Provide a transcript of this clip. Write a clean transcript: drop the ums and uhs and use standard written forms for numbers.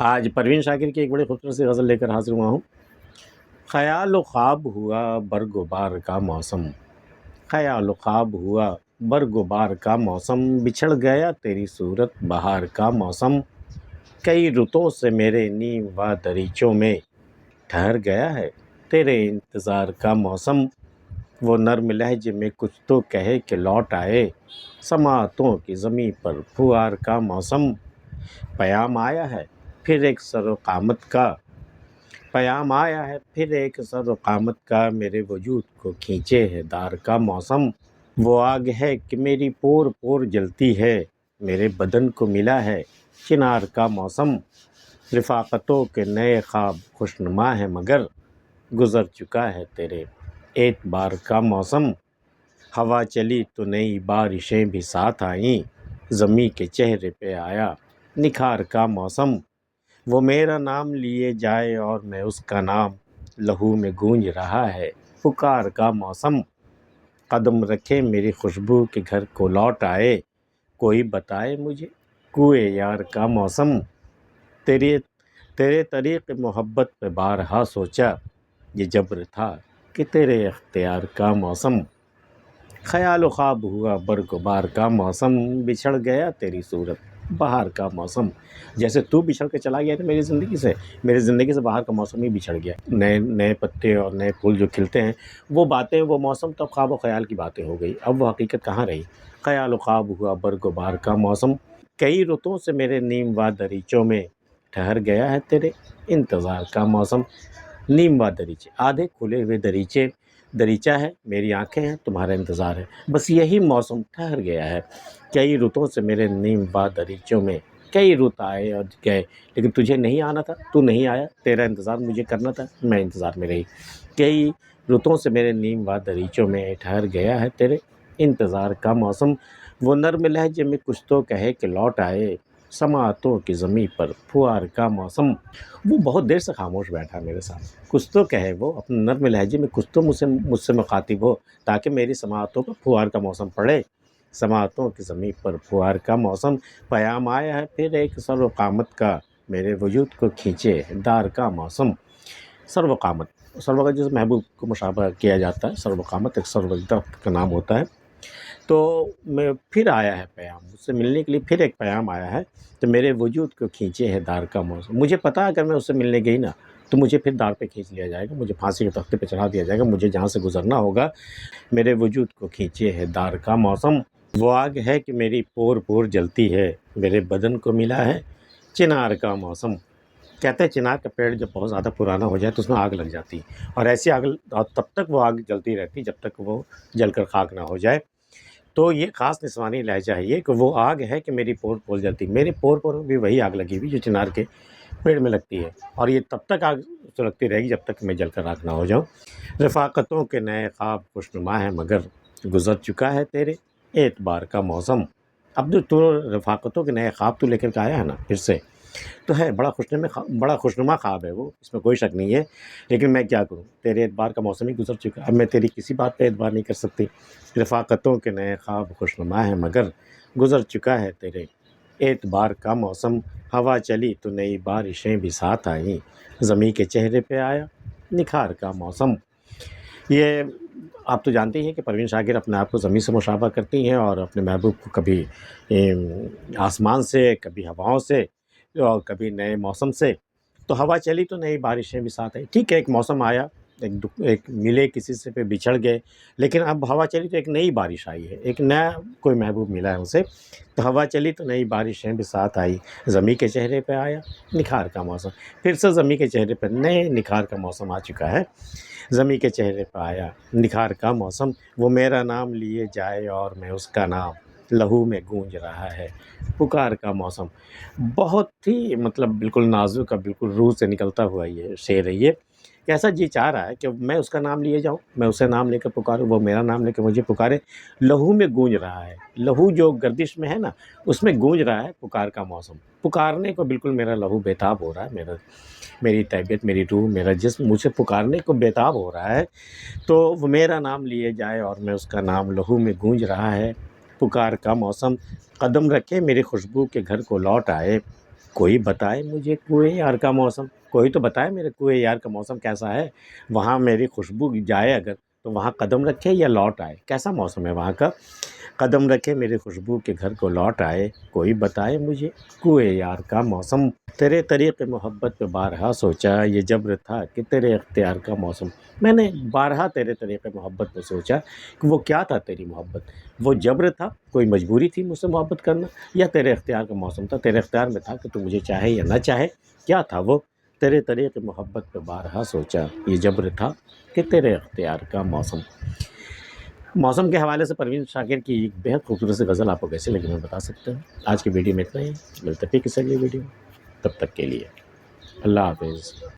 آج پروین شاکر کی ایک بڑی خوبصورت سی غزل لے کر حاضر ہوا ہوں۔ خیال و خواب ہوا برگ و بار کا موسم، خیال و خواب ہوا برگ و بار کا موسم، بچھڑ گیا تیری صورت بہار کا موسم، کئی رتوں سے میرے نیم و دریچوں میں ٹھہر گیا ہے تیرے انتظار کا موسم، وہ نرم لہجے میں کچھ تو کہے کہ لوٹ آئے، سماعتوں کی زمیں پر پھوار کا موسم، پیام آیا ہے پھر ایک سر و قامت کا، پیام آیا ہے پھر ایک سر و قامت کا، میرے وجود کو کھینچے ہے دار کا موسم، وہ آگ ہے کہ میری پور پور جلتی ہے، میرے بدن کو ملا ہے چنار کا موسم، رفاقتوں کے نئے خواب خوشنما ہے مگر گزر چکا ہے تیرے اعتبار کا موسم، ہوا چلی تو نئی بارشیں بھی ساتھ آئیں، زمیں کے چہرے پہ آیا نکھار کا موسم، وہ میرا نام لیے جائے اور میں اس کا نام، لہو میں گونج رہا ہے پکار کا موسم، قدم رکھے میری خوشبو کے گھر کو لوٹ آئے، کوئی بتائے مجھے کوئے یار کا موسم، تیرے طریق محبت پہ بارہا سوچا، یہ جبر تھا کہ تیرے اختیار کا موسم، خیال و خواب ہوا برگ و بار کا موسم، بچھڑ گیا تیری صورت بہار کا موسم، جیسے تو بچھڑ کے چلا گیا تھا میری زندگی سے باہر کا موسم ہی بچھڑ گیا، نئے پتے اور نئے پھول جو کھلتے ہیں وہ باتیں وہ موسم تو اب خواب و خیال کی باتیں ہو گئی، اب وہ حقیقت کہاں رہی، خیال و خواب ہوا برگ و بہار کا موسم، کئی رتوں سے میرے نیم و دریچوں میں ٹھہر گیا ہے تیرے انتظار کا موسم، نیم و دریچے، آدھے کھلے ہوئے دریچہ ہے، میری آنکھیں ہیں، تمہارا انتظار ہے، بس یہی موسم ٹھہر گیا ہے، کئی رتوں سے میرے نیم و دریچوں میں، کئی رت آئے اور گئے لیکن تجھے نہیں آنا تھا، تو نہیں آیا، تیرا انتظار مجھے کرنا تھا، میں انتظار میں رہی، کئی رتوں سے میرے نیم و دریچوں میں ٹھہر گیا ہے تیرے انتظار کا موسم، وہ نرم لہجے میں کچھ تو کہے کہ لوٹ آئے، سماعتوں کی زمیں پر پھوار کا موسم، وہ بہت دیر سے خاموش بیٹھا میرے ساتھ، کچھ تو کہے، وہ اپنے نرم لہجے میں کچھ تو مجھ سے مخاطب ہو تاکہ میری سماعتوں پر پھوار کا موسم پڑے، سماعتوں کی زمین پر پھوار کا موسم، پیام آیا ہے پھر ایک سر و قامت کا، میرے وجود کو کھینچے دار کا موسم، سر و قامت جس محبوب کو مشابہ کیا جاتا ہے، سر و قامت ایک سر و درخت کا نام ہوتا ہے، تو میں پھر آیا ہے پیام، مجھ سے ملنے کے لیے پھر ایک پیام آیا ہے، تو میرے وجود کو کھینچے ہے دار کا موسم، مجھے پتا اگر میں اس سے ملنے گئی نا تو مجھے پھر دار پہ کھینچ لیا جائے گا، مجھے پھانسی کے تختے پہ چڑھا دیا جائے گا، مجھے جہاں سے گزرنا ہوگا، میرے وجود کو کھینچے ہے دار کا موسم، وہ آگ ہے کہ میری پور پور جلتی ہے، میرے بدن کو ملا ہے چنار کا موسم، کہتے ہیں چنار کا پیڑ جب بہت زیادہ پرانا ہو جائے تو اس میں آگ لگ جاتی ہے، اور ایسی آگ تب تک وہ آگ جلتی رہتی جب تک وہ جل کر خاک نہ ہو جائے، تو یہ خاص نسوانی لہجہ ہے یہ کہ وہ آگ ہے کہ میری پور پور جلتی، میری پور پور میں بھی وہی آگ لگی ہوئی جو چنار کے پیڑ میں لگتی ہے، اور یہ تب تک آگ سلگتی رہے گی جب تک میں جل کر راکھ نہ ہو جاؤں، رفاقتوں کے نئے خواب خوشنما ہے مگر گزر چکا ہے تیرے اعتبار کا موسم، اب جو تو رفاقتوں کے نئے خواب تو لے کر کے آیا ہے نا پھر سے، تو ہے بڑا خوشنما خواب ہے وہ، اس میں کوئی شک نہیں ہے، لیکن میں کیا کروں، تیرے اعتبار کا موسم ہی گزر چکا، اب میں تیری کسی بات پہ اعتبار نہیں کر سکتی، رفاقتوں کے نئے خواب خوشنما ہے مگر گزر چکا ہے تیرے اعتبار کا موسم، ہوا چلی تو نئی بارشیں بھی ساتھ آئیں، زمیں کے چہرے پہ آیا نکھار کا موسم، یہ آپ تو جانتے ہی ہیں کہ پروین شاکر اپنے آپ کو زمین سے مشابہ کرتی ہیں اور اپنے محبوب کو کبھی آسمان سے، کبھی ہواؤں سے اور کبھی نئے موسم سے، تو ہوا چلی تو نئی بارشیں بھی ساتھ آئی، ٹھیک ہے ایک موسم آیا، ایک ملے کسی سے پہ بچھڑ گئے، لیکن اب ہوا چلی تو ایک نئی بارش آئی ہے، ایک نیا کوئی محبوب ملا ہے اسے، تو ہوا چلی تو نئی بارشیں بھی ساتھ آئی، زمیں کے چہرے پہ آیا نکھار کا موسم، پھر سے زمیں کے چہرے پہ نئے نکھار کا موسم آ چکا ہے، زمیں کے چہرے پہ آیا نکھار کا موسم، وہ میرا نام لیے جائے اور میں اس کا نام، لہو میں گونج رہا ہے پکار کا موسم، بہت ہی مطلب بالکل نازک اور بالکل روح سے نکلتا ہوا یہ شعر ہے یہ، کہ ایسا جی چاہ رہا ہے کہ میں اس کا نام لیے جاؤں، میں اسے نام لے کر پکاروں، وہ میرا نام لے کے مجھے پکارے، لہو میں گونج رہا ہے، لہو جو گردش میں ہے نا اس میں گونج رہا ہے پکار کا موسم، پکارنے کو بالکل میرا لہو بےتاب ہو رہا ہے، میری طبیعت، میری روح، میرا جسم مجھے پکارنے کو بےتاب ہو رہا ہے، تو وہ میرا نام لیے جائے اور میں اس کا نام، لہو میں گونج رہا ہے پکار کا موسم، قدم رکھے میری خوشبو کے گھر کو لوٹ آئے، کوئی بتائے مجھے کوئے یار کا موسم، کوئی تو بتائے میرے کوئے یار کا موسم کیسا ہے، وہاں میری خوشبو جائے اگر تو وہاں قدم رکھے یا لوٹ آئے، کیسا موسم ہے وہاں کا، قدم رکھے میری خوشبو کے گھر کو لوٹ آئے، کوئی بتائے مجھے کوئے یار کا موسم۔ تیرے طریق محبت پہ بارہا سوچا، یہ جبر تھا کہ تیرے اختیار کا موسم۔ میں نے بارہا تیرے طریق محبت پہ سوچا کہ وہ کیا تھا تیری محبت، وہ جبر تھا، کوئی مجبوری تھی مجھ سے محبت کرنا، یا تیرے اختیار کا موسم تھا، تیرے اختیار میں تھا کہ تو مجھے چاہے یا نہ چاہے، کیا تھا وہ؟ تیرے طریق محبت پہ بارہا سوچا، یہ جبر تھا کہ تیرے اختیار کا موسم۔ موسم کے حوالے سے پروین شاکر کی ایک بہت خوبصورت سی غزل آپ کو کیسی لگی میں بتا سکتا ہوں۔ آج کی ویڈیو میں اتنا ہی، ملتے پھر کسی اگلی ویڈیو میں، تب تک کے لیے اللہ حافظ۔